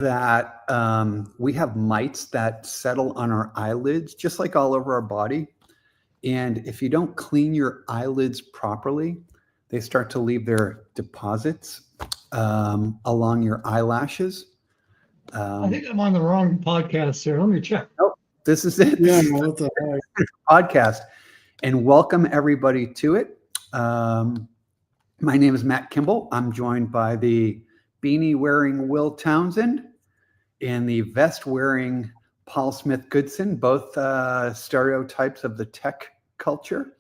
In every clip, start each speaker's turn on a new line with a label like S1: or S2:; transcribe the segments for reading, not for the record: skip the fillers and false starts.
S1: that we have mites that settle on our eyelids, just like all over our body. And if you don't clean your eyelids properly, they start to leave their deposits along your eyelashes.
S2: I think I'm on the wrong podcast here. Let me check.
S1: Nope, this is it.
S3: Yeah, what the heck?
S1: Podcast. And welcome everybody to it. My name is Matt Kimball. I'm joined by the beanie-wearing Will Townsend and the vest-wearing Paul Smith-Goodson, both stereotypes of the tech culture.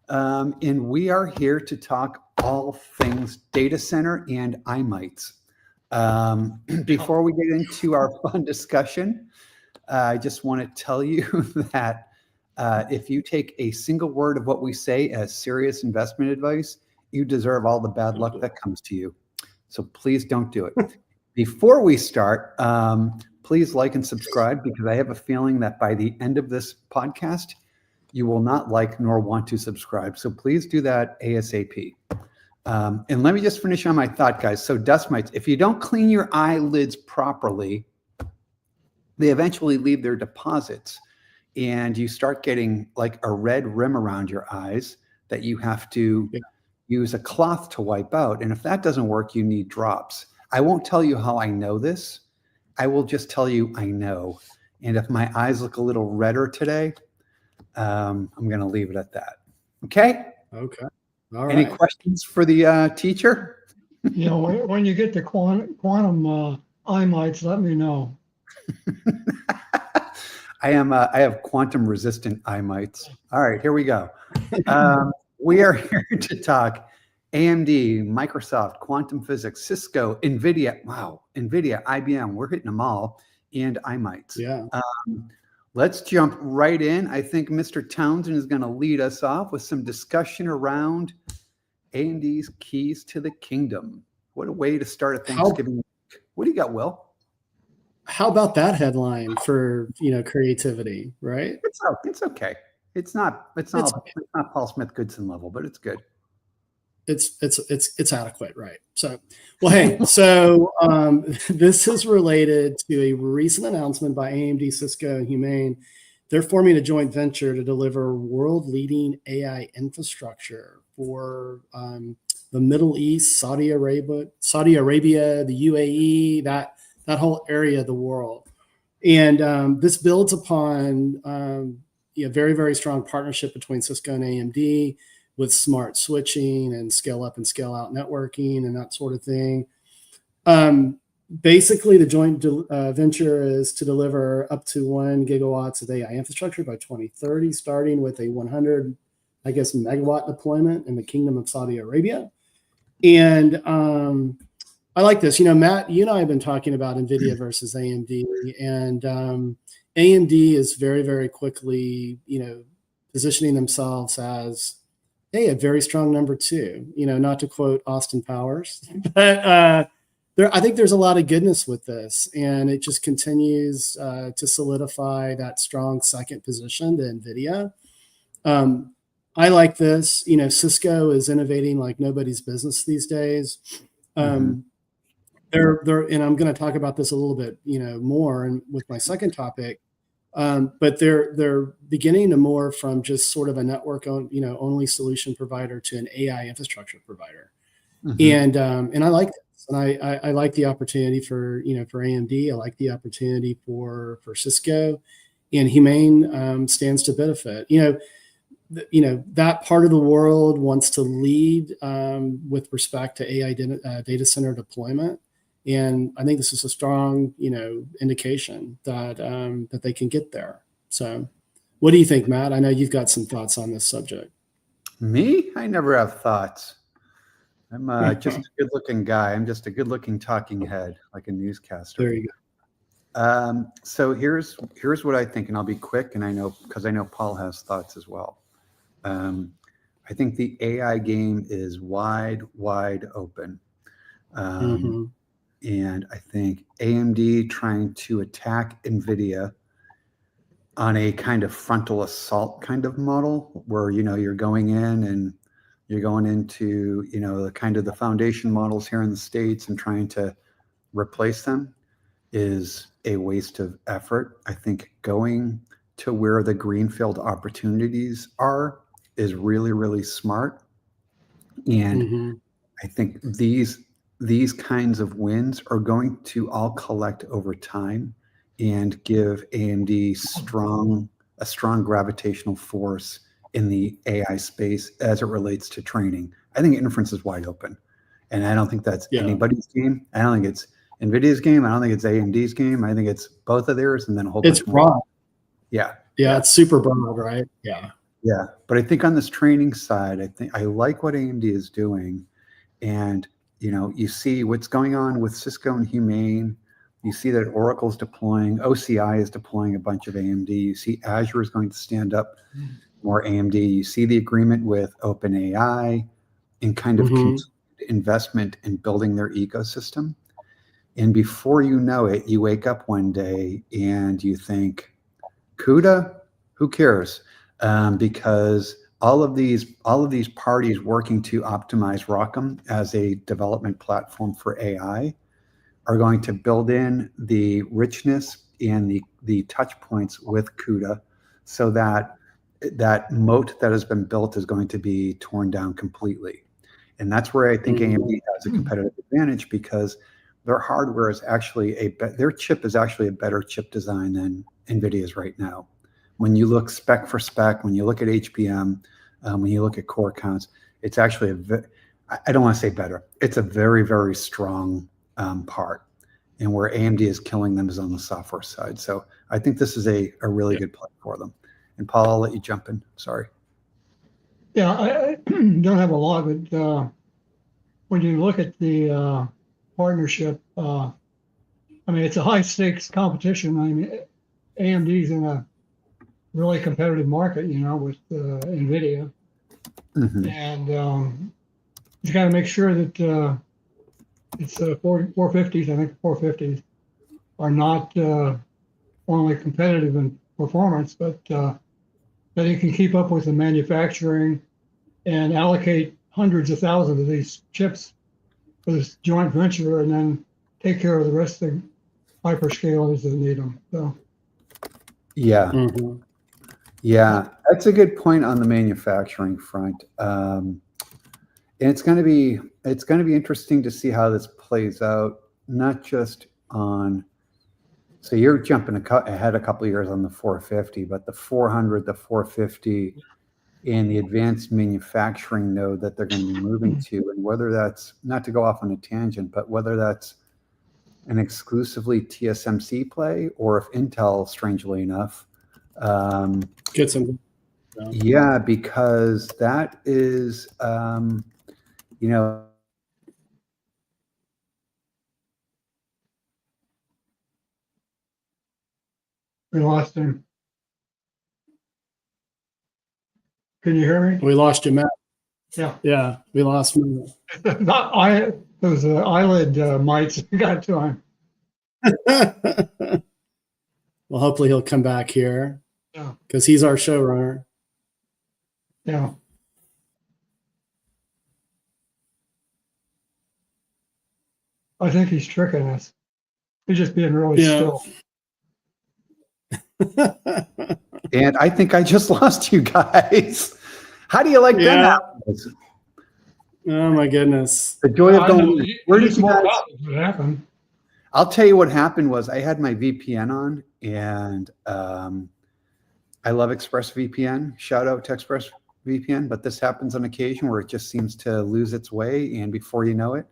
S1: And we are here to talk all things data center and iMites. Before we get into our fun discussion, I just want to tell you that if you take a single word of what we say as serious investment advice, you deserve all the bad luck that comes to you. So please don't do it. Before we start, please like and subscribe, because I have a feeling that by the end of this podcast, you will not like nor want to subscribe. So please do that ASAP. And let me just finish on my thought, guys. So dust mites, if you don't clean your eyelids properly, they eventually leave their deposits and you start getting like a red rim around your eyes that you have to use a cloth to wipe out. And if that doesn't work, you need drops. I won't tell you how I know this. I will just tell you I know. And if my eyes look a little redder today, I'm going to leave it at that. Okay?
S3: Okay. All right.
S1: Any questions for the teacher?
S2: You know, when you get to quantum iMites, let me know.
S1: I have quantum resistant iMites. All right, here we go. We are here to talk AMD, Microsoft, quantum physics, Cisco, NVIDIA. Wow, NVIDIA, IBM, we're hitting them all, and iMites.
S3: Yeah.
S1: Let's jump right in. I think Mr. Townsend is going to lead us off with some discussion around AMD's keys to the kingdom. What a way to start a Thanksgiving week. What do you got, Will?
S3: How about that headline for creativity, right?
S1: It's okay. It's not Paul Smith-Goodson level, but it's good.
S3: It's adequate, right? So, well, hey, so this is related to a recent announcement by AMD, Cisco, and Humane. They're forming a joint venture to deliver world-leading AI infrastructure for the Middle East, Saudi Arabia, the UAE, that whole area of the world. And this builds upon a very, very strong partnership between Cisco and AMD with smart switching and scale up and scale out networking and that sort of thing. Basically, the joint venture is to deliver up to 1 gigawatts of AI infrastructure by 2030, starting with a 100, megawatt deployment in the Kingdom of Saudi Arabia. And I like this. Matt, you and I have been talking about NVIDIA versus AMD, and AMD is very, very quickly, positioning themselves as, a very strong number two, not to quote Austin Powers, but I think there's a lot of goodness with this, and it just continues to solidify that strong second position to NVIDIA. I like this. Cisco is innovating like nobody's business these days. They're, and I'm going to talk about this a little bit, more and with my second topic. But they're beginning to morph from just sort of a network only solution provider to an AI infrastructure provider. And I like this, and I like the opportunity for AMD. I like the opportunity for Cisco, and Humane stands to benefit. That part of the world wants to lead with respect to AI data center deployment. And I think this is a strong, indication that they can get there. So what do you think, Matt? I know you've got some thoughts on this subject.
S1: Me? I never have thoughts. I'm just a good-looking guy. I'm just a good-looking talking head, like a newscaster.
S3: There you go.
S1: So here's what I think, and I'll be quick, and I know Paul has thoughts as well. I think the AI game is wide open. And I think AMD trying to attack NVIDIA on a kind of frontal assault kind of model where, you're going in and you're going into, the kind of the foundation models here in the States and trying to replace them. is a waste of effort. I think going to where the greenfield opportunities are is really, really smart. And I think these kinds of wins are going to all collect over time and give AMD a strong gravitational force in the AI space as it relates to training. I think inference is wide open. And I don't think that's anybody's game. I don't think it's NVIDIA's game. I don't think it's AMD's game. I think it's both of theirs and then a whole bunch more.
S3: Broad.
S1: Yeah.
S3: Yeah, it's super broad, right? Yeah.
S1: Yeah. But I think on this training side, I think I like what AMD is doing. And, you see what's going on with Cisco and Humane. You see that Oracle's deploying, OCI is deploying a bunch of AMD. You see Azure is going to stand up more AMD. You see the agreement with OpenAI and kind of investment in building their ecosystem. And before you know it, you wake up one day and you think, CUDA, who cares? Because all of these parties working to optimize ROCm as a development platform for AI are going to build in the richness and the touch points with CUDA, so that that moat that has been built is going to be torn down completely. And that's where I think AMD has a competitive advantage, because their hardware is actually their chip is actually a better chip design than NVIDIA's right now. When you look spec for spec, when you look at HBM, when you look at core counts, it's actually I don't want to say better. It's a very, very strong part. And where AMD is killing them is on the software side. So I think this is a really good play for them. And Paul, I'll let you jump in. Sorry.
S2: Yeah, I don't have a lot, but when you look at the partnership, it's a high stakes competition. AMD's in a really competitive market, with NVIDIA. And you got to make sure that it's 450s. I think 450s are not only competitive in performance, but that it can keep up with the manufacturing and allocate hundreds of thousands of these chips for this joint venture, and then take care of the rest of the hyperscalers that need them. So,
S1: yeah. Yeah, that's a good point on the manufacturing front. And it's going to be interesting to see how this plays out, not just on. So you're jumping ahead a couple of years on the 450, but the 400, the 450, and the advanced manufacturing node that they're going to be moving to, and whether that's, not to go off on a tangent, but whether that's an exclusively TSMC play, or if Intel, strangely enough,
S3: get some.
S1: Yeah, because that is,
S2: we lost him. Can you hear me?
S3: We lost you, Matt.
S2: Yeah.
S3: Yeah, we lost him.
S2: Those eyelid mites got to him.
S3: Well, hopefully he'll come back here.
S2: Yeah.
S3: Because he's our showrunner.
S2: Yeah. I think he's tricking us. He's just being really still.
S1: And I think I just lost you guys. How do you like that?
S3: Oh my goodness.
S1: The joy of going. Where did you guys?
S2: What happened?
S1: I'll tell you what happened was I had my VPN on, and I love ExpressVPN. Shout out to ExpressVPN, but this happens on occasion where it just seems to lose its way, and before you know it,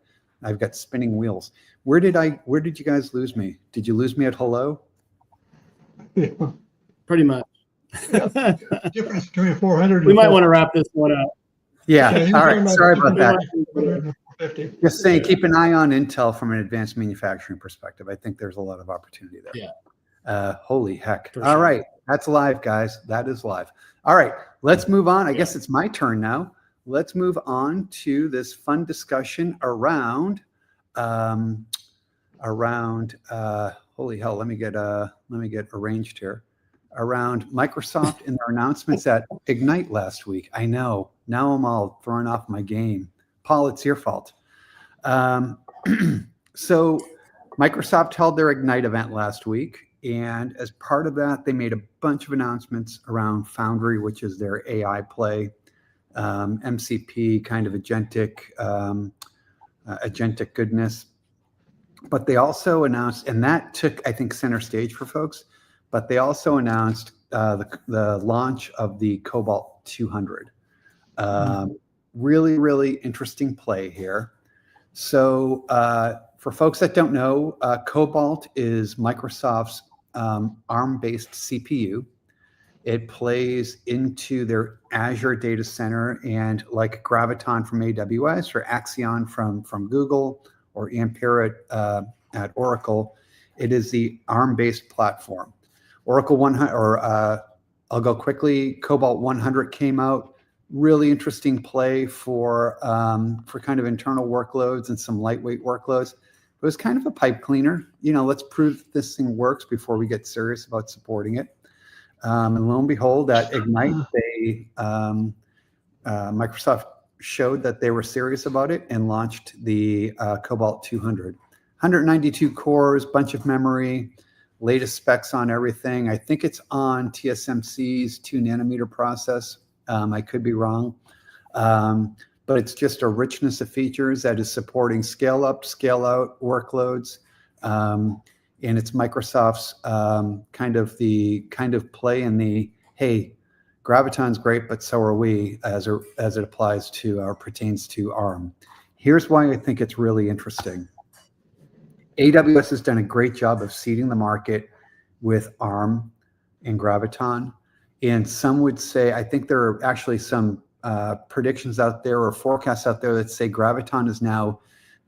S1: I've got spinning wheels. Where did you guys lose me? Did you lose me at hello?
S2: Yeah.
S3: Pretty much.
S2: Difference between 400.
S3: We might want to wrap this one up.
S1: Yeah. All right. Sorry about that.
S2: 50.
S1: Just saying, keep an eye on Intel from an advanced manufacturing perspective. I think there's a lot of opportunity there.
S3: Yeah.
S1: Holy heck.
S3: For
S1: All
S3: sure.
S1: right. That's live, guys. That is live. All right. Let's move on. I guess it's my turn now. Let's move on to this fun discussion around holy hell, let me get arranged here. Around Microsoft and their announcements at Ignite last week. I know. Now I'm all thrown off my game. Paul, it's your fault. So Microsoft held their Ignite event last week. And as part of that, they made a bunch of announcements around Foundry, which is their AI play, MCP, kind of agentic goodness. But they also announced, and that took, I think, center stage for folks, but they also announced the launch of the Cobalt 200. Really, really interesting play here. So for folks that don't know, Cobalt is Microsoft's ARM-based CPU. It plays into their Azure data center, and like Graviton from AWS or Axion from Google or Ampere at Oracle, it is the ARM-based platform. Oracle 100, or I'll go quickly. Cobalt 100 came out. Really interesting play for kind of internal workloads and some lightweight workloads. It was kind of a pipe cleaner. Let's prove this thing works before we get serious about supporting it. And lo and behold, at Ignite, Microsoft showed that they were serious about it and launched the Cobalt 200. 192 cores, bunch of memory, latest specs on everything. I think it's on TSMC's 2-nanometer process. I could be wrong. But it's just a richness of features that is supporting scale up, scale out workloads. And it's Microsoft's kind of play in the, hey, Graviton's great, but so are we as it applies to or pertains to ARM. Here's why I think it's really interesting. AWS has done a great job of seeding the market with ARM and Graviton. And some would say, I think there are actually some predictions out there or forecasts out there that say Graviton is now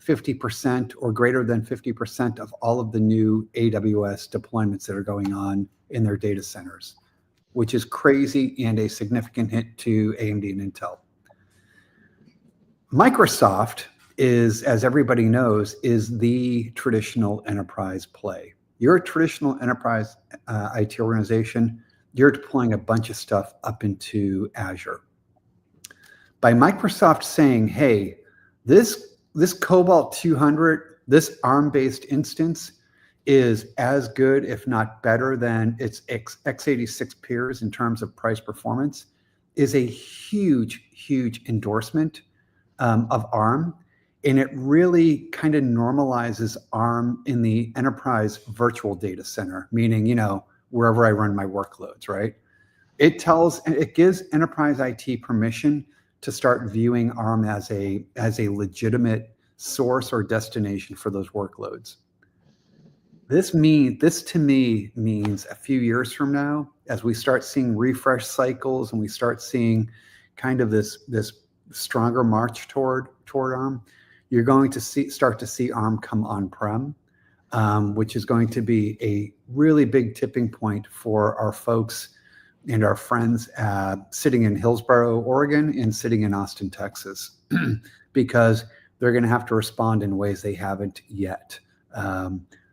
S1: 50% or greater than 50% of all of the new AWS deployments that are going on in their data centers, which is crazy and a significant hit to AMD and Intel. Microsoft is, as everybody knows, is the traditional enterprise play. You're a traditional enterprise IT organization. You're deploying a bunch of stuff up into Azure. By Microsoft saying, hey, this Cobalt 200, this ARM-based instance is as good, if not better, than its x86 peers in terms of price performance, is a huge, huge endorsement of ARM. And it really kind of normalizes ARM in the enterprise virtual data center, meaning, wherever I run my workloads, right? It gives enterprise IT permission to start viewing ARM as a legitimate source or destination for those workloads. This to me means a few years from now, as we start seeing refresh cycles and we start seeing kind of this stronger march toward ARM, you're going to start to see ARM come on-prem, which is going to be a really big tipping point for our folks and our friends sitting in Hillsboro, Oregon, and sitting in Austin, Texas, because they're going to have to respond in ways they haven't yet.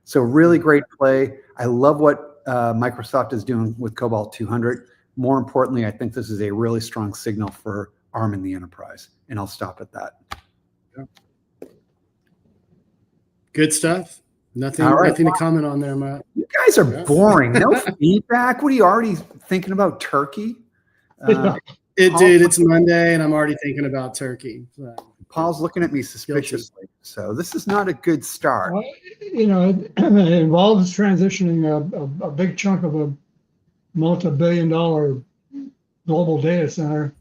S1: So really great play. I love what Microsoft is doing with Cobalt 200. More importantly, I think this is a really strong signal for ARM in the enterprise, and I'll stop at that.
S3: Yeah. Good stuff. Nothing to comment on there, Matt.
S1: You guys are boring. No feedback. What are you already thinking about turkey?
S3: It's Monday, and I'm already thinking about turkey. So.
S1: Paul's looking at me suspiciously. So this is not a good start.
S2: Well, it involves transitioning a big chunk of a multi-billion-dollar global data center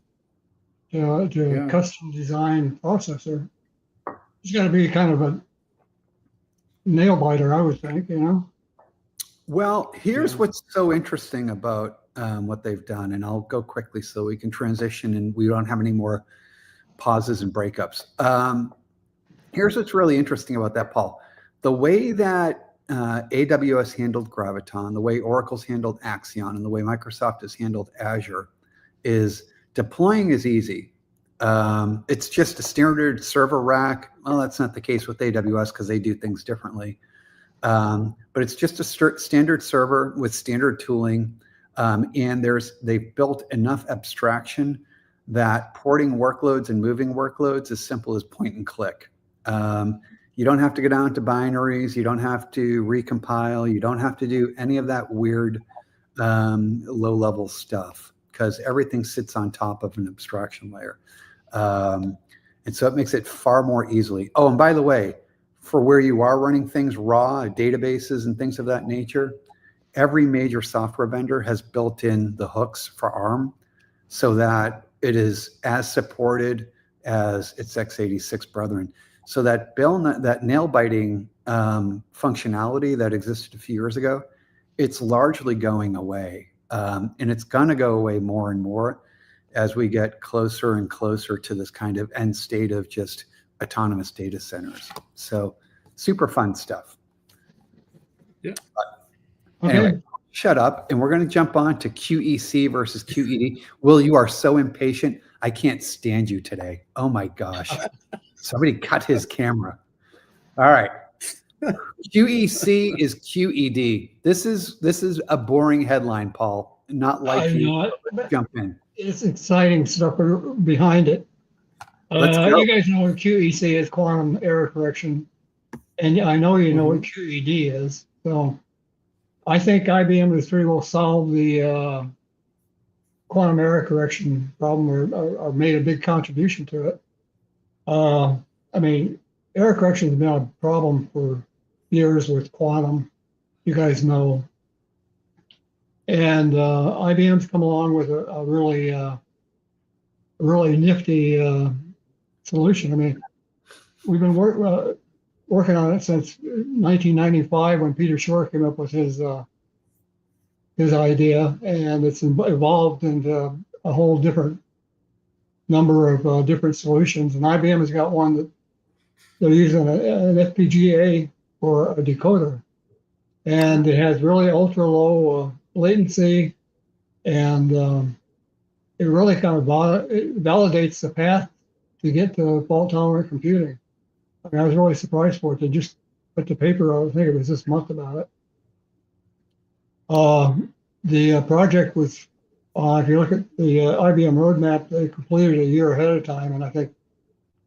S2: to a custom design processor. It's got to be kind of a nail biter, I would think,
S1: Well, here's what's so interesting about what they've done, and I'll go quickly so we can transition and we don't have any more pauses and breakups. Here's what's really interesting about that, Paul. The way that AWS handled Graviton, the way Oracle's handled Axion, and the way Microsoft has handled Azure is deploying is easy. It's just a standard server rack. Well, that's not the case with AWS because they do things differently. But it's just a standard server with standard tooling. And they've built enough abstraction that porting workloads and moving workloads is simple as point and click. You don't have to go down to binaries. You don't have to recompile. You don't have to do any of that weird low-level stuff because everything sits on top of an abstraction layer. And so it makes it far more easily. Oh, and by the way, for where you are running things raw, databases and things of that nature, every major software vendor has built in the hooks for ARM so that it is as supported as its x86 brethren. So that nail-biting functionality that existed a few years ago, it's largely going away. And it's going to go away more and more as we get closer and closer to this kind of end state of just autonomous data centers. So super fun stuff.
S3: Yeah.
S2: Okay.
S1: Anyway, shut up. And we're going to jump on to QEC versus QED. Will, you are so impatient. I can't stand you today. Oh my gosh. Somebody cut his camera. All right. QEC is QED. This is a boring headline, Paul. Not like
S2: I
S1: you.
S2: know it.
S1: Jump in.
S2: It's exciting stuff behind it.
S1: Let's go.
S2: You guys know what QEC is, quantum error correction. And I know you know what QED is. So I think IBM and III will solve the quantum error correction problem or made a big contribution to it. I mean, error correction has been a problem for years with quantum. You guys know. And IBM's come along with a really nifty solution. I mean, we've been working on it since 1995 when Peter Shor came up with his idea, and it's evolved into a whole different number of different solutions. And IBM has got one that they're using an FPGA for a decoder, and it has really ultra low latency, and it really kind of it validates the path to get to fault tolerant computing. I mean, I was really surprised for it. They just put the paper out, I think it was this month, about it. The project was, if you look at the IBM roadmap, they completed a year ahead of time, and I think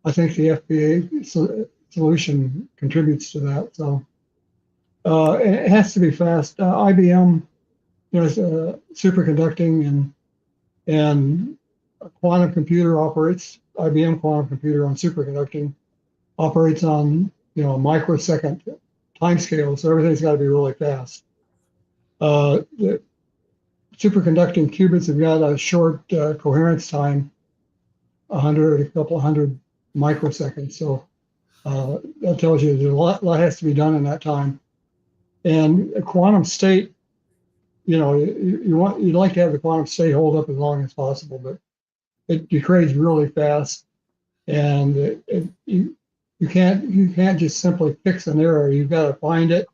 S2: the FPGA solution contributes to that. So it has to be fast. IBM, is superconducting, and a quantum computer operates. IBM quantum computer on superconducting operates on microsecond time scale, so everything's got to be really fast. The superconducting qubits have got a short coherence time, a couple hundred microseconds. So that tells you there's a lot has to be done in that time. And a quantum state, you'd like to have the quantum state hold up as long as possible, but it degrades really fast, and you can't just simply fix an error. You've got to find it,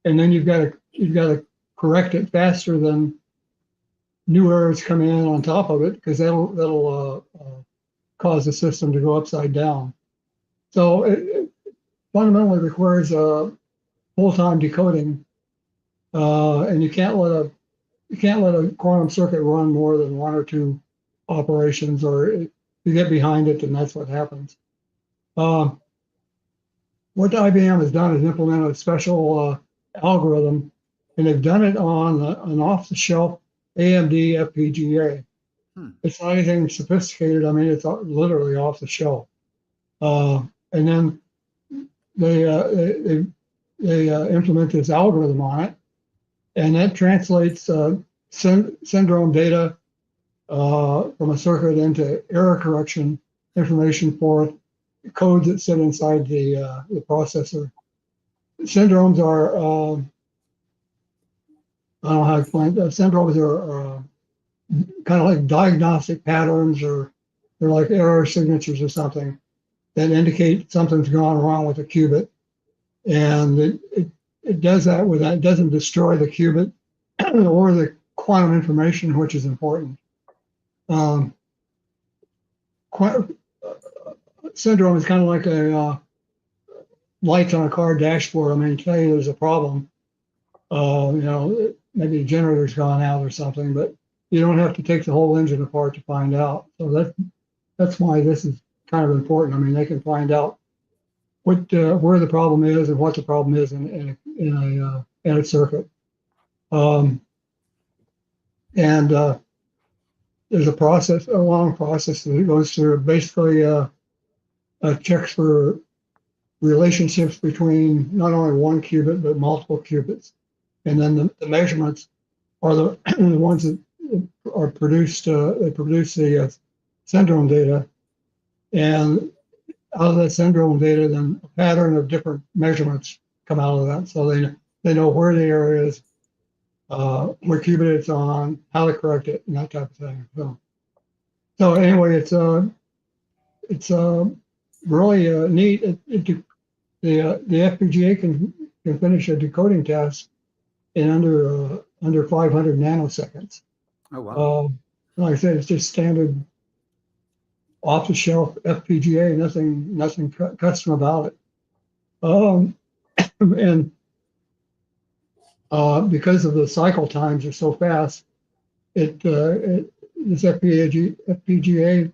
S2: and then you've got to correct it faster than new errors come in on top of it, because that'll cause the system to go upside down. So it fundamentally requires full-time decoding, and you can't let a quantum circuit run more than one or two operations, or if you get behind it, then that's what happens. What IBM has done is implemented a special algorithm, and they've done it on an off-the-shelf AMD FPGA. It's not anything sophisticated. I mean, it's literally off the shelf. And then they implement this algorithm on it, and that translates syndrome data from a circuit into error correction information for codes that sit inside the processor. Syndromes are, I don't know how to explain it. Syndromes are kind of like diagnostic patterns, or they're like error signatures or something that indicate something's gone wrong with the qubit. And it does that it doesn't destroy the qubit or the quantum information, which is important. Syndrome is kind of like a lights on a car dashboard. I mean, tell you there's a problem. Maybe the generator's gone out or something, but you don't have to take the whole engine apart to find out. So that's why this is kind of important. I mean, they can find out where the problem is and what the problem is in a circuit. And there's a long process that it goes through. Basically, checks for relationships between not only one qubit but multiple qubits, and then the measurements are the ones that are produced. They produce the syndrome data, and out of that syndrome data, then a pattern of different measurements come out of that. So they know where the error is, what qubit it's on, how to correct it, and that type of thing. So anyway, it's really neat. The FPGA can finish a decoding task in under 500 nanoseconds.
S1: Oh wow!
S2: Like I said, it's just standard off-the-shelf FPGA. Nothing custom about it. And because of the cycle times are so fast, this FPGA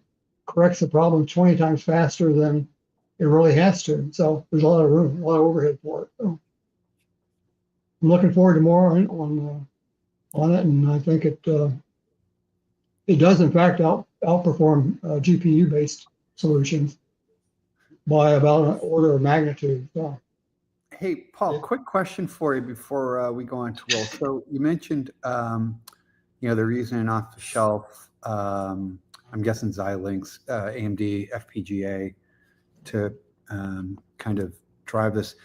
S2: corrects the problem 20 times faster than it really has to. So there's a lot of room, a lot of overhead for it. So I'm looking forward to more on it, and I think it does in fact outperform GPU-based solutions by about an order of magnitude. So.
S1: Hey, Paul, quick question for you before we go on to Will. So you mentioned, they're using an off-the-shelf, I'm guessing Xilinx, AMD FPGA to kind of drive this.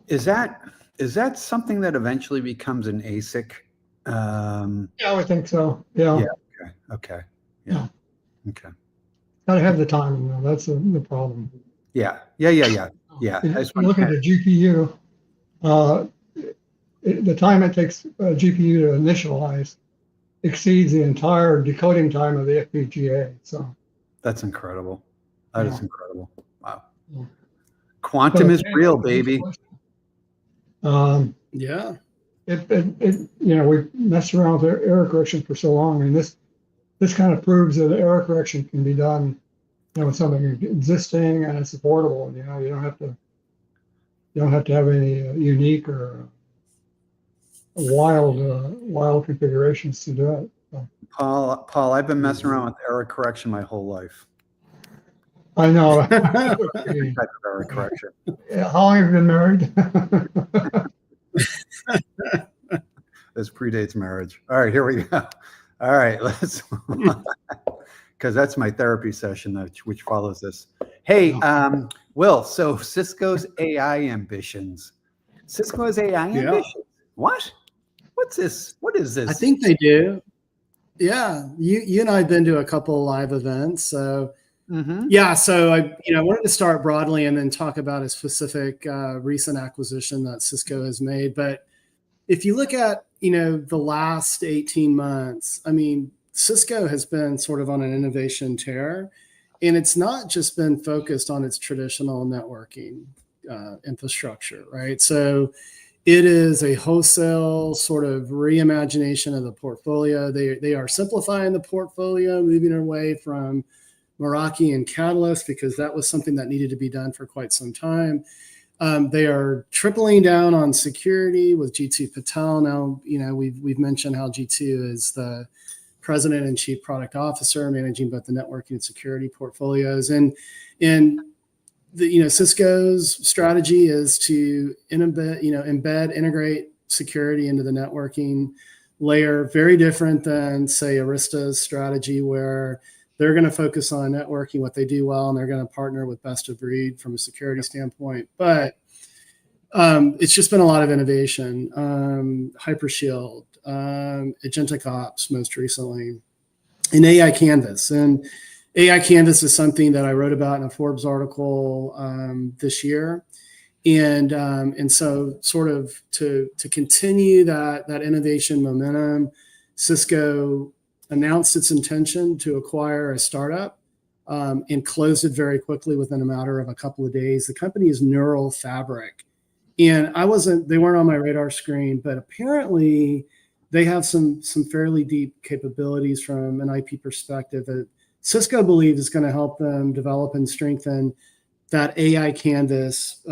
S1: Is that something that eventually becomes an ASIC?
S2: Yeah, I would think so. Yeah.
S1: Yeah. Okay. Yeah. Okay.
S2: Gotta have the timing, though. That's the problem.
S1: Yeah.
S2: If you look at the GPU, the time it takes a GPU to initialize exceeds the entire decoding time of the FPGA. So
S1: that's incredible. That is incredible. Wow.
S2: Yeah.
S1: Quantum is real, baby.
S3: Yeah.
S2: We've messed around with error correction for so long. I mean, this kind of proves that error correction can be done, with something existing and it's affordable. You don't have to have any unique or wild configurations to do it. So.
S1: Paul, I've been messing around with error correction my whole life.
S2: I know.
S1: Type of error correction.
S2: How long have you been married?
S1: This predates marriage. All right, here we go. All right, let's, because that's my therapy session, which follows this. Hey, Will, so Cisco's AI ambitions. Cisco has AI ambitions. What? What's this? What is this?
S3: I think they do. Yeah, you and I have been to a couple live events. So yeah, so I wanted to start broadly and then talk about a specific recent acquisition that Cisco has made. But if you look at the last 18 months, I mean, Cisco has been sort of on an innovation tear, and it's not just been focused on its traditional networking infrastructure, right? So it is a wholesale sort of reimagination of the portfolio. They are simplifying the portfolio, moving away from Meraki and Catalyst because that was something that needed to be done for quite some time. They are tripling down on security with G2 Patel. Now, we've mentioned how G2 is the president and chief product officer, managing both the networking and security portfolios. And Cisco's strategy is to embed, integrate security into the networking layer. Very different than, say, Arista's strategy, where they're going to focus on networking, what they do well, and they're going to partner with best of breed from a security standpoint. But it's just been a lot of innovation. Hypershield, Agentic Ops most recently, and AI Canvas. And AI Canvas is something that I wrote about in a Forbes article this year. And so sort of to continue that innovation momentum, Cisco announced its intention to acquire a startup and closed it very quickly within a matter of a couple of days. The company is Neural Fabric. And they weren't on my radar screen, but apparently they have some fairly deep capabilities from an IP perspective that Cisco believes is going to help them develop and strengthen that AI canvas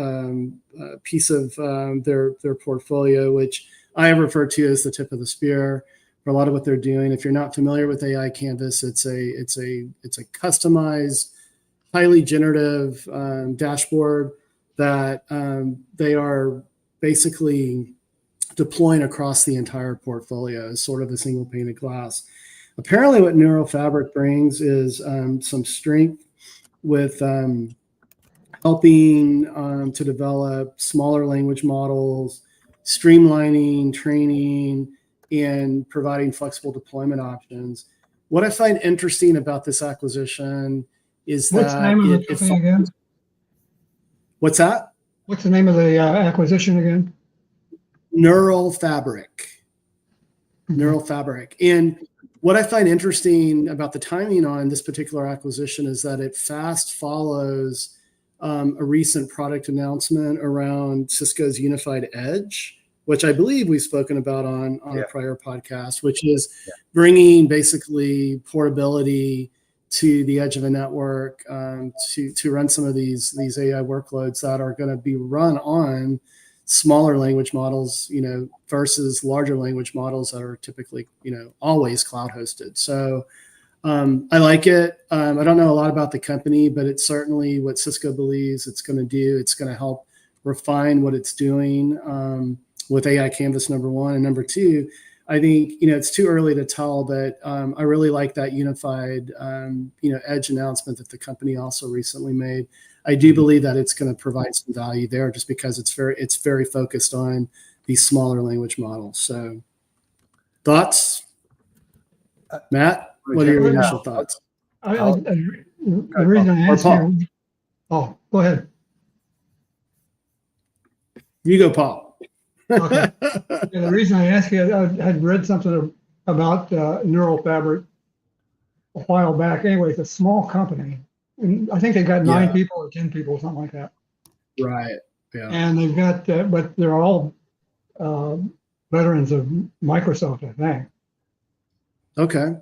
S3: piece of their portfolio, which I refer to as the tip of the spear for a lot of what they're doing. If you're not familiar with AI Canvas, it's a customized, highly generative dashboard that they are basically deploying across the entire portfolio as sort of a single pane of glass. Apparently, what Neural Fabric brings is some strength with helping to develop smaller language models, streamlining training, and providing flexible deployment options. What I find interesting about this acquisition is
S2: What's the name of the company again?
S3: What's that?
S2: What's the name of the acquisition again?
S3: Neural Fabric. Neural Fabric. And what I find interesting about the timing on this particular acquisition is that it fast follows a recent product announcement around Cisco's Unified Edge, which I believe we've spoken about on a prior podcast, which is bringing basically portability to the edge of a network to run some of these AI workloads that are going to be run on smaller language models, versus larger language models that are typically, always cloud hosted. So I like it. I don't know a lot about the company, but it's certainly what Cisco believes it's going to do. It's going to help refine what it's doing with AI Canvas, number one. And number two, I think, it's too early to tell, but I really like that unified, edge announcement that the company also recently made. I do believe that it's going to provide some value there just because it's very focused on these smaller language models. So thoughts, Matt? What are your initial thoughts?
S2: The reason I asked you, go ahead.
S3: You go, Paul.
S2: Okay. The reason I asked you, I had read something about Neural Fabric a while back. Anyway, it's a small company. And I think they got 9 people or 10 people, something like that.
S3: Right. Yeah.
S2: And they've got, but they're all veterans of Microsoft, I think.
S3: Okay.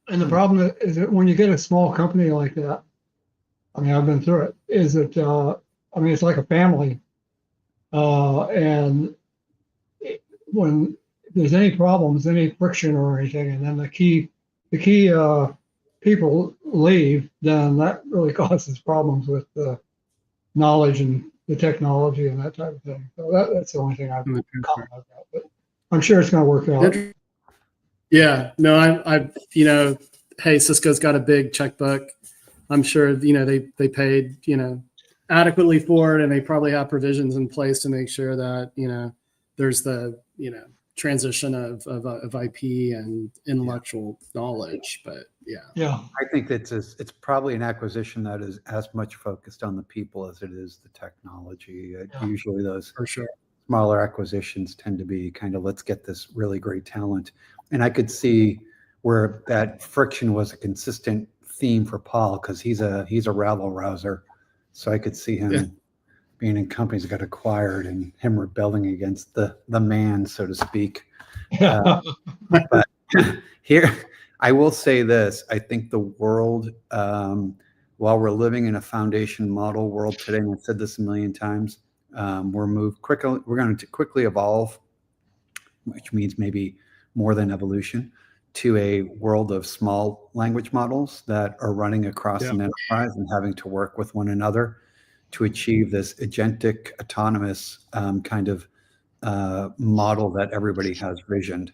S2: And the problem is that when you get a small company like that, I mean, I've been through it, is that, it's like a family. And when there's any problems, any friction or anything, and then the key people leave, then that really causes problems with the knowledge and the technology and that type of thing. So that's the only thing I've commented about. But I'm sure it's going to work out.
S3: Yeah, no, hey, Cisco's got a big checkbook. I'm sure, they paid, adequately for it, and they probably have provisions in place to make sure that, there's the, transition of IP and intellectual knowledge. But yeah,
S1: I think it's probably an acquisition that is as much focused on the people as it is the technology. Usually those
S3: for sure
S1: smaller acquisitions tend to be kind of, let's get this really great talent. And I could see where that friction was a consistent theme for Paul, because he's a rabble rouser. So I could see him being in companies that got acquired and him rebelling against the man, so to speak. But here, I will say this. I think the world, while we're living in a foundation model world today, and I've said this a million times, we're going to quickly evolve, which means maybe more than evolution, to a world of small language models that are running across an enterprise and having to work with one another to achieve this agentic, autonomous kind of model that everybody has visioned.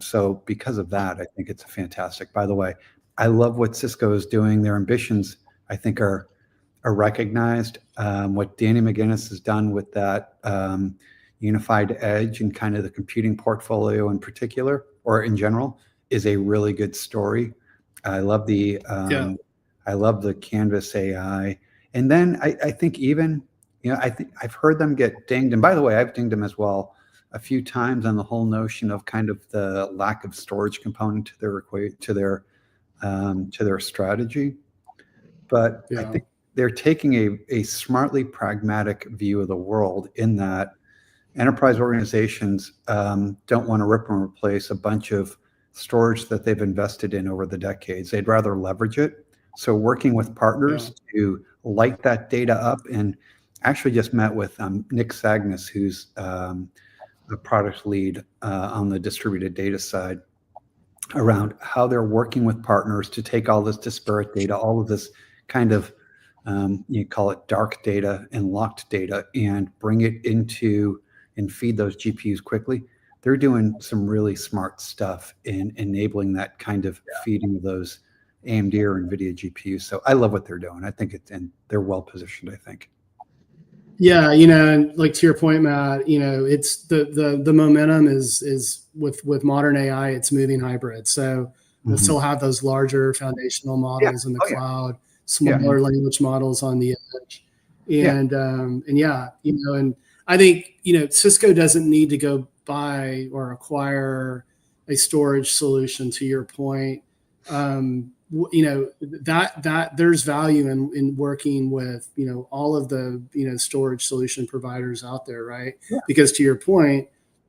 S1: So because of that, I think it's fantastic. By the way, I love what Cisco is doing. Their ambitions, I think, are recognized. What Danny McGinnis has done with that unified edge and kind of the computing portfolio in particular, or in general, is a really good story. I love the Canvas AI. And then I think even, I think I've heard them get dinged. And by the way, I've dinged them as well a few times on the whole notion of kind of the lack of storage component to their strategy. But I think they're taking a smartly pragmatic view of the world, in that enterprise organizations don't want to rip and replace a bunch of storage that they've invested in over the decades. They'd rather leverage it. So working with partners to light that data up. And actually just met with Nick Sagnas, who's the product lead on the distributed data side, around how they're working with partners to take all this disparate data, all of this kind of, you call it dark data and locked data, and bring it into and feed those GPUs quickly. They're doing some really smart stuff in enabling that kind of feeding of those AMD or NVIDIA GPUs. So I love what they're doing. I think and they're well positioned, I think.
S3: Yeah, and like to your point, Matt, it's the momentum is with modern AI, it's moving hybrid. So we'll still have those larger foundational models in the cloud, smaller language models on the edge. And and I think, Cisco doesn't need to go buy or acquire a storage solution, to your point. That there's value in working with, all of the, storage solution providers out there, right? Yeah. Because to your point,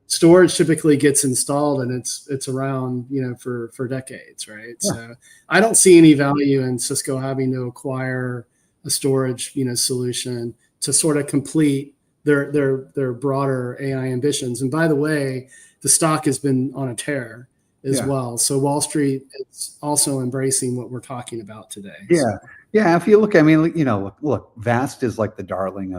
S3: storage typically gets installed and it's around, for decades, right? Yeah. So I don't see any value in Cisco having to acquire a storage, solution to sort of complete their broader AI ambitions. And by the way, the stock has been on a tear as well. So Wall Street is also embracing what we're talking about today.
S1: Yeah. So. Yeah. If you look, look, VAST is like the darling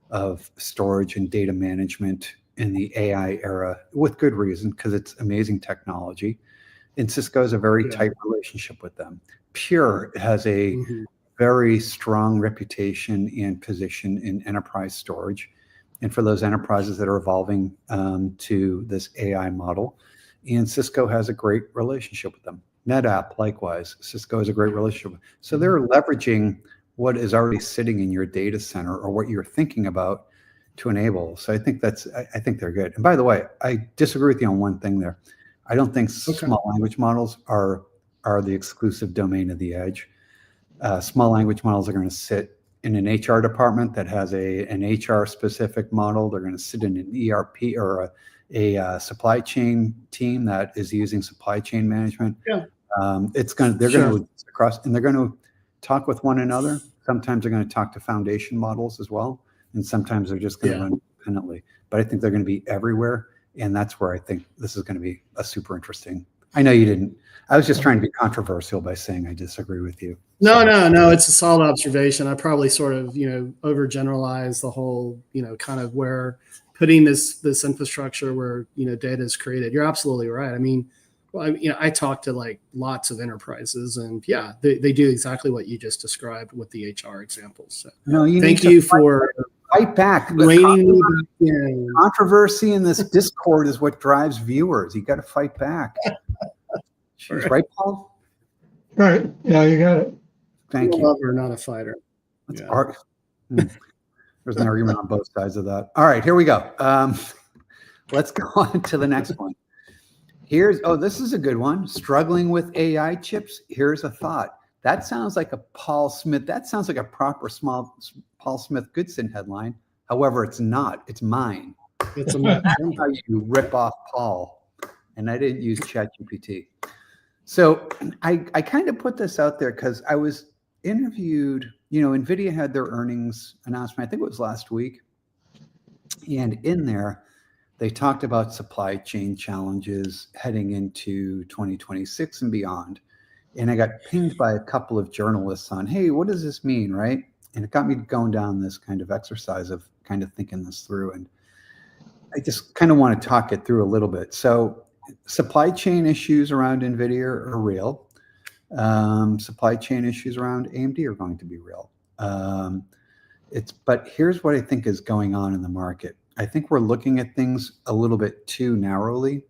S1: of storage and data management in the AI era, with good reason, because it's amazing technology. And Cisco has a very tight relationship with them. Pure has a very strong reputation and position in enterprise storage. And for those enterprises that are evolving to this AI model, and Cisco has a great relationship with them. NetApp, likewise, Cisco has a great relationship. So they're leveraging what is already sitting in your data center or what you're thinking about to enable. So I think they're good. And by the way, I disagree with you on one thing there. I don't think small language models are the exclusive domain of the edge. Small language models are going to sit in an HR department that has an HR specific model. They're going to sit in an ERP or a supply chain team that is using supply chain management. Yeah. They're going to across, and they're going to talk with one another. Sometimes they're going to talk to foundation models as well, and sometimes they're just going to run independently. But I think they're going to be everywhere, and that's where I think this is going to be a super interesting. I know you didn't. I was just trying to be controversial by saying I disagree with you.
S3: No, it's a solid observation. I probably sort of, overgeneralize the whole, kind of where putting this infrastructure where, data is created. You're absolutely right. I mean, I talk to like lots of enterprises, and they do exactly what you just described with the HR examples. So thank you for
S1: fight back. Controversy in this Discord is what drives viewers. You got to fight back. Right, Paul?
S2: Right. Yeah, you got it.
S3: Thank you. Lover, not a fighter.
S1: There's an argument on both sides of that. All right, here we go. Let's go on to the next one. This is a good one. Struggling with AI chips. Here's a thought. That sounds like a Paul Smith. That sounds like a proper Paul Smith Goodson headline. However, it's not. It's mine. It's how you rip off Paul. And I didn't use ChatGPT. So I kind of put this out there because I was interviewed. NVIDIA had their earnings announcement. I think it was last week. And in there, they talked about supply chain challenges heading into 2026 and beyond. And I got pinged by a couple of journalists on, hey, what does this mean, right? And it got me going down this kind of exercise of kind of thinking this through. And I just kind of want to talk it through a little bit. So supply chain issues around NVIDIA are real. Supply chain issues around AMD are going to be real. But here's what I think is going on in the market. I think we're looking at things a little bit too narrowly.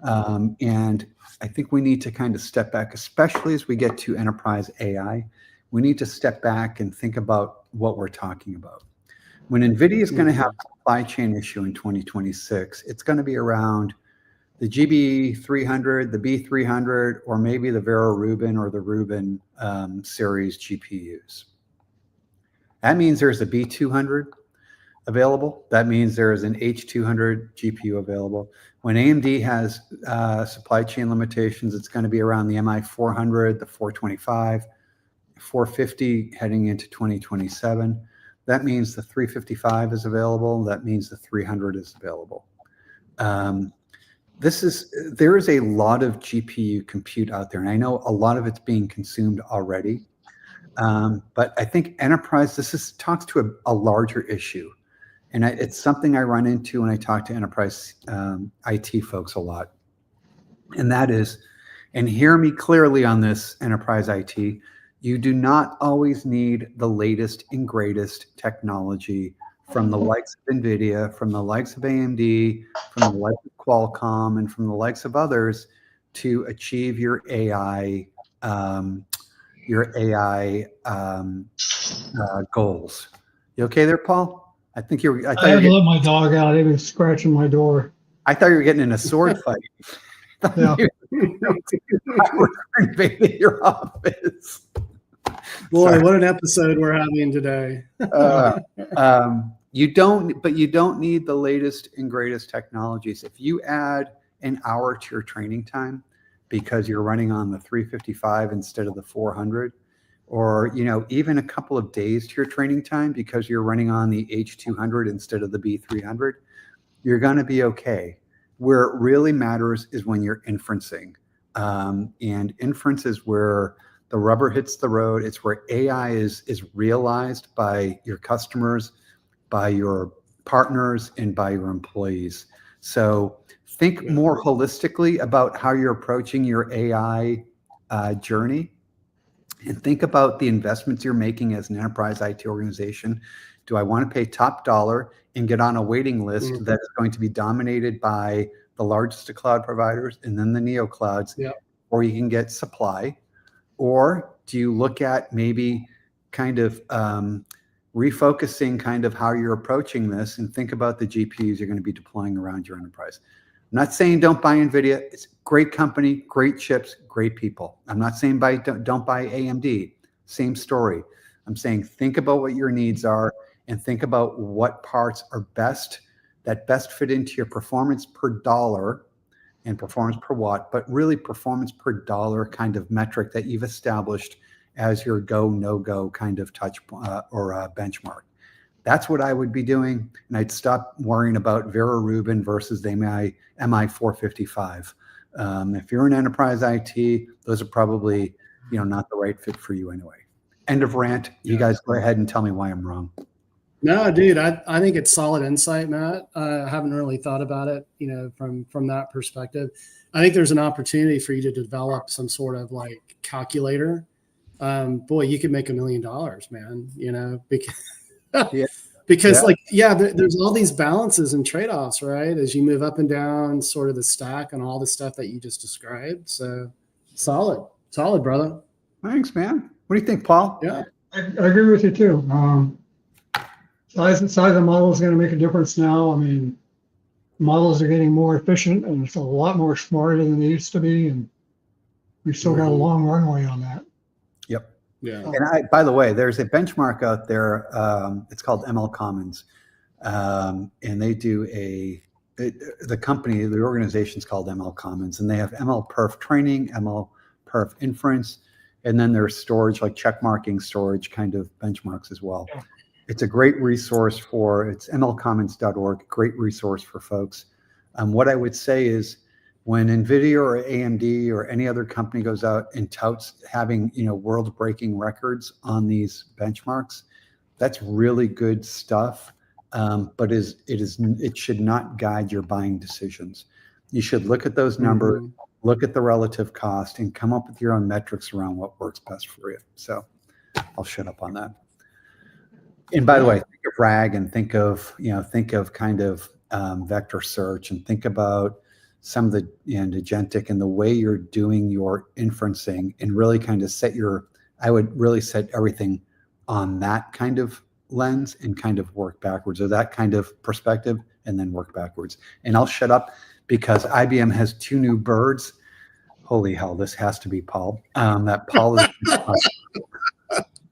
S1: And I think we need to kind of step back, especially as we get to enterprise AI. We need to step back and think about what we're talking about. When NVIDIA is going to have a supply chain issue in 2026, it's going to be around the GB300, the B300, or maybe the Vera Rubin or the Rubin series GPUs. That means there's a B200 available. That means there is an H200 GPU available. When AMD has supply chain limitations, it's going to be around the MI400, the 425, 450 heading into 2027. That means the 355 is available. That means the 300 is available. There is a lot of GPU compute out there, and I know a lot of it's being consumed already. But I think enterprise, talks to a larger issue. And it's something I run into when I talk to enterprise IT folks a lot. And that is, and hear me clearly on this, enterprise IT, you do not always need the latest and greatest technology from the likes of NVIDIA, from the likes of AMD, from the likes of Qualcomm, and from the likes of others to achieve your AI goals. You okay there, Paul? I think you're.
S2: I had to let my dog out. He was scratching my door.
S1: I thought you were getting in a sword fight.
S2: Yeah.
S1: I was invading your office.
S3: Boy,
S1: Sorry.
S3: what an episode we're having today.
S1: You don't need the latest and greatest technologies. If you add an hour to your training time because you're running on the 355 instead of the 400, or even a couple of days to your training time because you're running on the H200 instead of the B300, you're going to be okay. Where it really matters is when you're inferencing, and inference is where the rubber hits the road. It's where AI is realized by your customers, by your partners, and by your employees. So think more holistically about how you're approaching your AI journey, and think about the investments you're making as an enterprise IT organization. Do I want to pay top dollar and get on a waiting list that is going to be dominated by the largest of cloud providers and then the neo clouds, or you can get supply? Or do you look at maybe kind of refocusing kind of how you're approaching this and think about the GPUs you're going to be deploying around your enterprise? I'm not saying don't buy NVIDIA. It's a great company, great chips, great people. I'm not saying don't buy AMD. Same story. I'm saying think about what your needs are and think about what parts are best fit into your performance per dollar and performance per watt, but really performance per dollar kind of metric that you've established as your go, no-go kind of touch or benchmark. That's what I would be doing, and I'd stop worrying about Vera Rubin versus the MI455. If you're in enterprise IT, those are probably not the right fit for you anyway. End of rant. You guys go ahead and tell me why I'm wrong.
S3: No, dude, I think it's solid insight, Matt. I haven't really thought about it, from that perspective. I think there's an opportunity for you to develop some sort of like calculator. Boy, you could make $1 million, man, because there's all these balances and trade-offs, right? As you move up and down sort of the stack and all the stuff that you just described. So solid, brother.
S1: Thanks, man. What do you think, Paul?
S2: Yeah, I agree with you too. Size of the model is going to make a difference now. I mean, models are getting more efficient and it's a lot more smarter than they used to be, and we've still got a long runway on that.
S1: Yep.
S3: Yeah.
S1: And by the way, there's a benchmark out there. It's called ML Commons, and they do the organization's called ML Commons, and they have ML Perf training, ML Perf inference, and then there's storage, like check marking storage kind of benchmarks as well. Yeah. It's a great resource it's mlcommons.org, great resource for folks. What I would say is when NVIDIA or AMD or any other company goes out and touts having, world-breaking records on these benchmarks, that's really good stuff, but it should not guide your buying decisions. You should look at those numbers, look at the relative cost, and come up with your own metrics around what works best for you. So I'll shut up on that. And by the way, think of RAG and think of kind of vector search, and think about some of the agentic and the way you're doing your inferencing, and really kind of I would really set everything on that kind of lens and kind of work backwards, or that kind of perspective, and then work backwards. And I'll shut up because IBM has 2 new birds. Holy hell, this has to be Paul. That Paul is.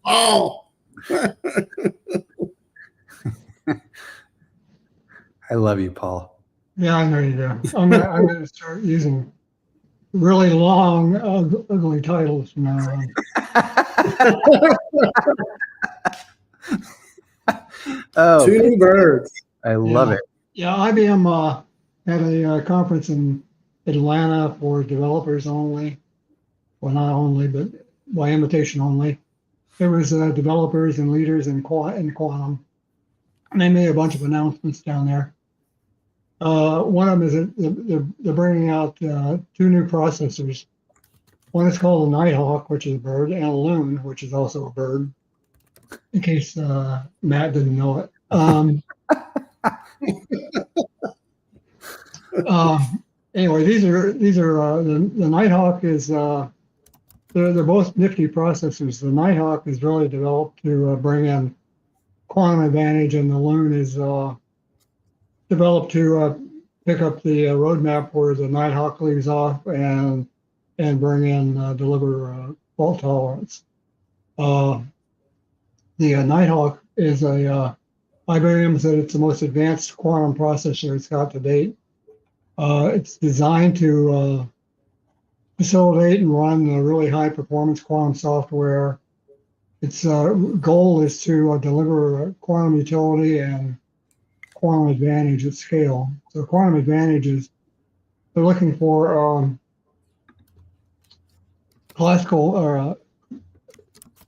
S3: Oh.
S1: I love you, Paul.
S2: Yeah, I know you do. I'm going to start using really long, ugly titles from now on.
S1: Oh,
S3: Two new birds.
S1: I love it.
S2: Yeah, IBM had a conference in Atlanta for developers only. Well, not only, but by invitation only. There was developers and leaders in quantum, and they made a bunch of announcements down there. One of them is that they're bringing out two new processors. One is called a Nighthawk, which is a bird, and a Loon, which is also a bird. In case Matt didn't know it. Anyway, these are the Nighthawk is they're both nifty processors. The Nighthawk is really developed to bring in quantum advantage, and the Loon is developed to pick up the roadmap where the Nighthawk leaves off and bring in deliver fault tolerance. The Nighthawk is IBM said it's the most advanced quantum processor it's got to date. It's designed to facilitate and run really high performance quantum software. Its goal is to deliver quantum utility and quantum advantage at scale. So quantum advantage is they're looking for classical or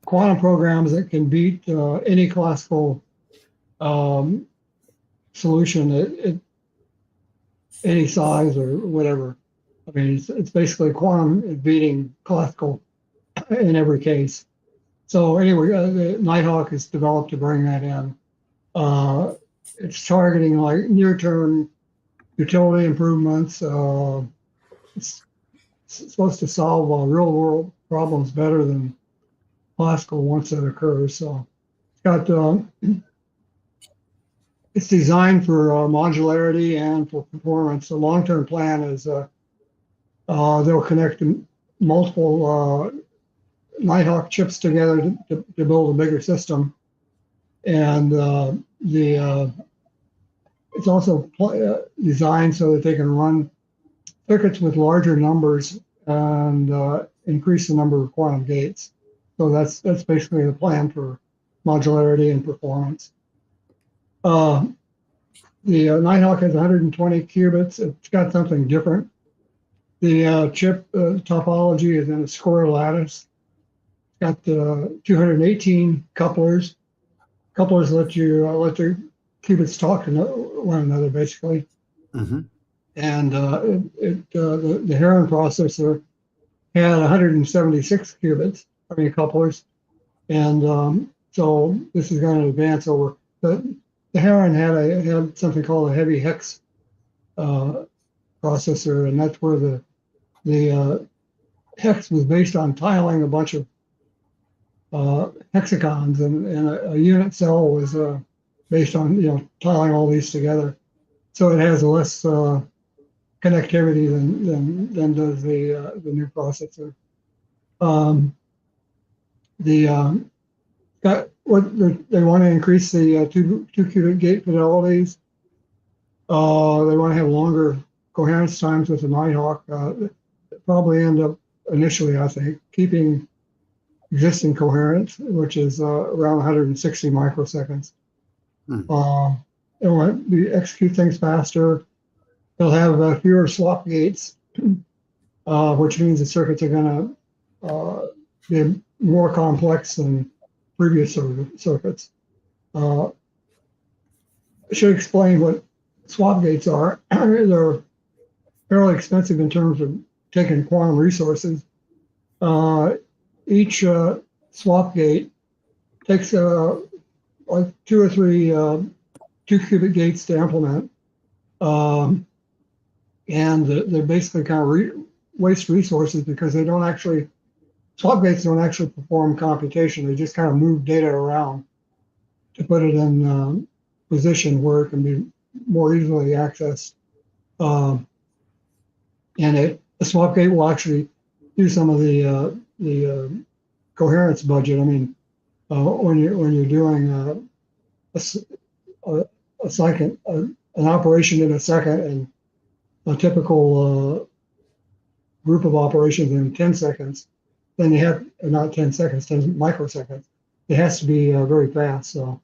S2: quantum programs that can beat any classical solution at any size or whatever. I mean, it's basically quantum beating classical in every case. So anyway, the Nighthawk is developed to bring that in. It's targeting like near-term utility improvements. It's supposed to solve real-world problems better than classical once that occurs. So it's got it's designed for modularity and for performance. The long-term plan is they'll connect multiple Nighthawk chips together to build a bigger system, and it's also designed so that they can run circuits with larger numbers and increase the number of quantum gates. So that's basically the plan for modularity and performance. The Nighthawk has 120 qubits. It's got something different. The chip topology is in a square lattice. It's got 218 couplers. Couplers let the qubits talk to one another, basically.
S1: Mm-hmm.
S2: And the Heron processor had 176 qubits. I mean couplers, and so this is going to advance over. The Heron had something called a heavy hex processor, and that's where the hex was based on tiling a bunch of hexagons, and a unit cell was based on tiling all these together. So it has less connectivity than does the new processor. They want to increase the two qubit gate fidelities. They want to have longer coherence times with the Nighthawk. Probably end up initially, I think, keeping existing coherence, which is around 160 microseconds. They want to execute things faster. They'll have fewer swap gates, which means the circuits are going to be more complex than previous circuits. I should explain what swap gates are. They're fairly expensive in terms of taking quantum resources. Each swap gate takes like 2 or 3 2 qubit gates to implement. And they're basically kind of waste resources because they don't actually, swap gates don't actually perform computation. They just kind of move data around to put it in position where it can be more easily accessed. And a swap gate will actually do some of the coherence budget. I mean, when you're doing a second, an operation in a second, and a typical group of operations in 10 seconds, then you have not 10 seconds, 10 microseconds. It has to be very fast. So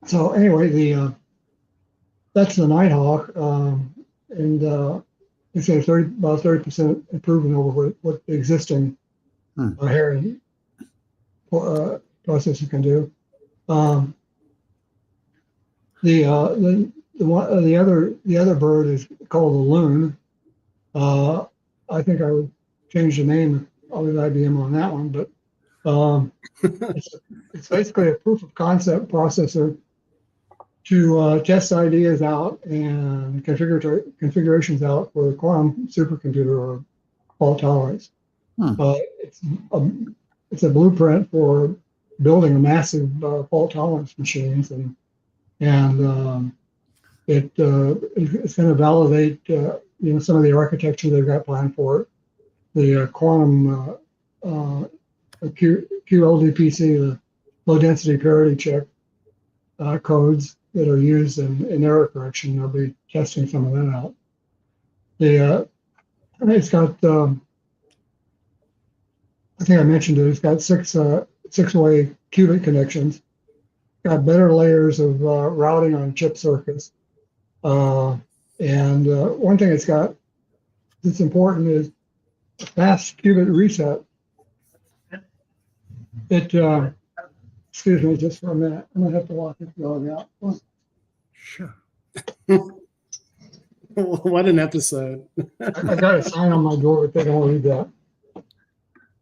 S2: anyway, that's the Nighthawk, and it's a about 30% improvement over what the existing Heron processor can do. The other bird is called the Loon. I think I would change the name of IBM on that one, but it's basically a proof of concept processor to test ideas out and configurations out for a quantum supercomputer or fault tolerance. It's a blueprint for building a massive fault tolerance machines, and it's going to validate some of the architecture they've got planned for it. The quantum QLDPC, the low density parity check codes that are used in error correction. They'll be testing some of that out. It's got, I think I mentioned it, it's got six-way qubit connections, got better layers of routing on chip circuits. And one thing it's got that's important is fast qubit reset. Excuse me just for a minute. I'm going to have to walk this dog out.
S1: Sure.
S3: What an episode.
S2: I got a sign on my door, but they don't read that.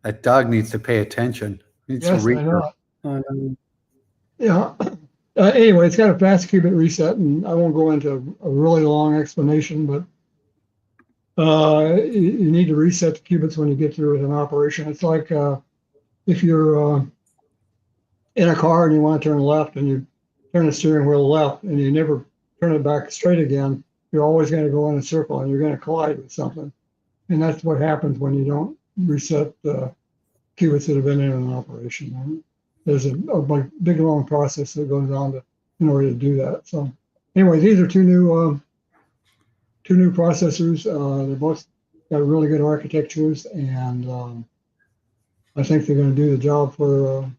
S1: That dog needs to pay attention. Needs
S2: Yes,
S1: to read.
S2: I know. Anyway, it's got a fast qubit reset, and I won't go into a really long explanation, but you need to reset the qubits when you get through with an operation. It's like if you're in a car and you want to turn left and you turn the steering wheel left and you never turn it back straight again, you're always going to go in a circle and you're going to collide with something. And that's what happens when you don't reset the qubits that have been in an operation. There's a big long process that goes on in order to do that. So anyway, these are two new processors. They're both got really good architectures, and I think they're going to do the job for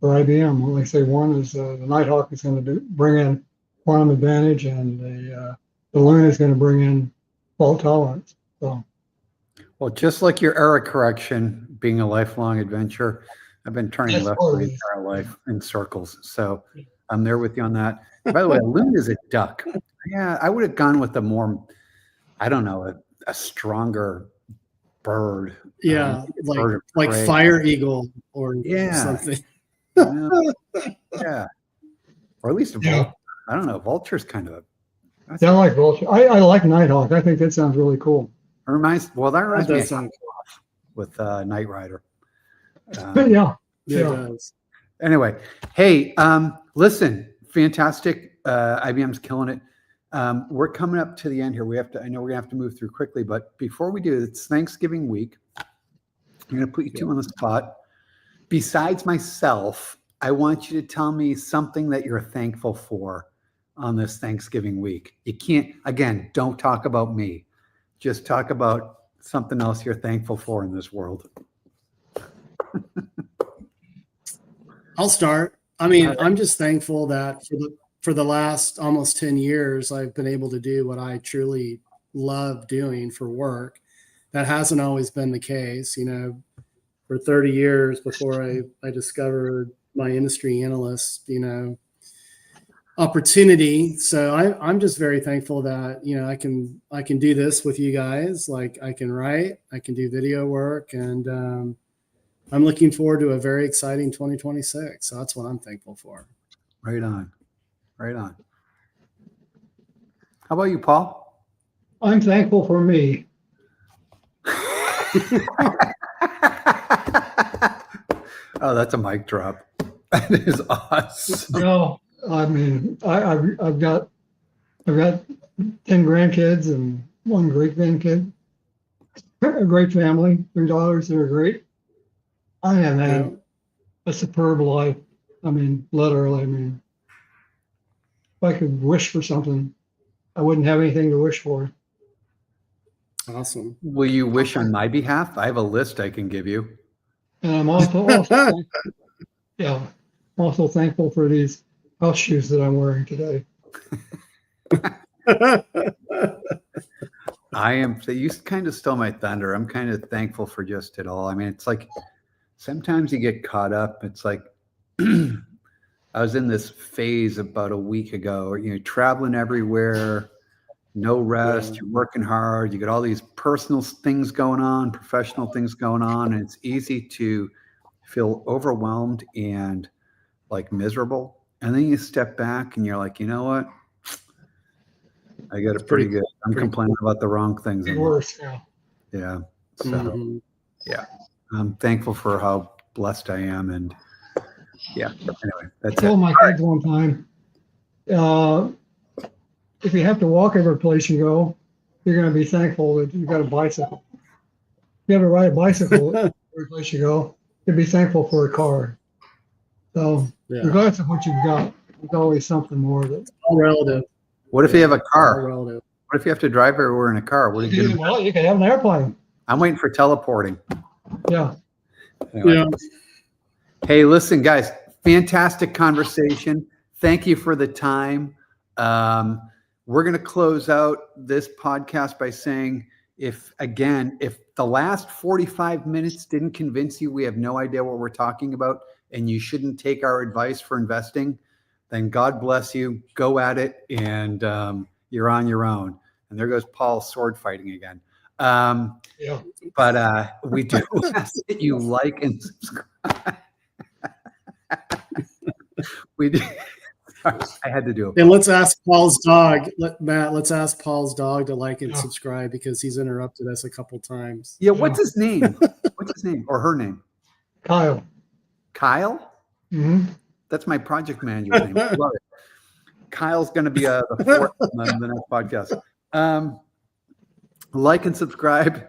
S2: IBM. Like I say, one is the Nighthawk is going to bring in quantum advantage, and the Loon is going to bring in fault tolerance. So,
S1: well, just like your error correction being a lifelong adventure, I've been turning left my entire life in circles. So I'm there with you on that. By the way, a Loon is a duck. Yeah, I would have gone with a more, I don't know, a stronger bird.
S3: Yeah, like Fire Eagle or something.
S1: Yeah, or at least a vulture. I don't know. Vulture's kind of.
S2: I like Vulture. I like Nighthawk. I think that sounds really cool.
S1: That reminds me of with Knight Rider.
S2: Yeah.
S3: It does.
S1: Anyway, hey, listen, fantastic. IBM's killing it. We're coming up to the end here. I know we're gonna have to move through quickly, but before we do, it's Thanksgiving week. I'm gonna put you two on the spot. Besides myself, I want you to tell me something that you're thankful for on this Thanksgiving week. You can't, again, don't talk about me. Just talk about something else you're thankful for in this world.
S3: I'll start. I mean, I'm just thankful that for the last almost 10 years, I've been able to do what I truly love doing for work. That hasn't always been the case. For 30 years before I discovered my industry analyst, opportunity. So I'm just very thankful that, I can do this with you guys. Like I can write, I can do video work, and I'm looking forward to a very exciting 2026. So that's what I'm thankful for.
S1: Right on. Right on. How about you, Paul?
S2: I'm thankful for me.
S1: Oh, that's a mic drop. That is awesome.
S2: No, I mean, I've got 10 grandkids and one great grandkid. A great family, 3 daughters that are great. I have had a superb life. I mean, literally. I mean, if I could wish for something, I wouldn't have anything to wish for.
S3: Awesome.
S1: Will you wish on my behalf? I have a list I can give you.
S2: And I'm also yeah, I'm also thankful for these house shoes that I'm wearing today.
S1: I am. So you kind of stole my thunder. I'm kind of thankful for just it all. I mean, it's like sometimes you get caught up. It's like I was in this phase about a week ago, traveling everywhere, no rest,
S3: Yeah.
S1: you're working hard, you got all these personal things going on, professional things going on, and it's easy to feel overwhelmed and like miserable. And then you step back and you're like, you know what? I got it pretty good. I'm complaining about the wrong things.
S2: Be worse, yeah.
S1: Yeah. So
S3: Mhm.
S1: yeah, I'm thankful for how blessed I am. And yeah, anyway,
S2: I
S1: that's it.
S2: told my kids one time, if you have to walk every place you go, you're going to be thankful that you got a bicycle. If you have to ride a bicycle every place you go, you'll be thankful for a car. So
S3: Yeah.
S2: regardless of what you've got, there's always something more that.
S3: All relative.
S1: What if you have a
S3: All
S1: car?
S3: relative.
S1: What if you have to drive everywhere in a car? What do you do?
S2: Well, you can have an airplane.
S1: I'm waiting for teleporting.
S2: Yeah.
S1: Anyway.
S3: Yeah.
S1: Hey, listen, guys, fantastic conversation. Thank you for the time. We're going to close out this podcast by saying, if the last 45 minutes didn't convince you, we have no idea what we're talking about, and you shouldn't take our advice for investing, then God bless you. Go at it, and you're on your own. And there goes Paul sword fighting again.
S2: Yeah.
S1: But we do ask that you like and subscribe. We do. I had to do it.
S3: And let's ask Paul's dog. Let's ask Paul's dog to like and
S2: Yeah.
S3: subscribe because he's interrupted us a couple times.
S1: Yeah, what's his name? What's his name or her name?
S2: Kyle.
S1: Kyle?
S2: Mm-hmm.
S1: That's my project manager's name. I love it. Kyle's going to be the fourth on the next podcast. Like and subscribe,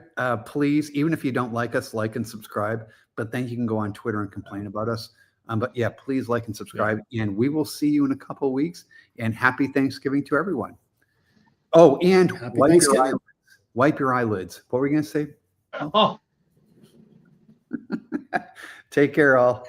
S1: please. Even if you don't like us, like and subscribe. But then you can go on Twitter and complain about us. But yeah, please like and subscribe. And we will see you in a couple of weeks. And happy Thanksgiving to everyone. Oh, and wipe your eyelids. What were we going to say?
S2: Oh.
S1: Take care, all.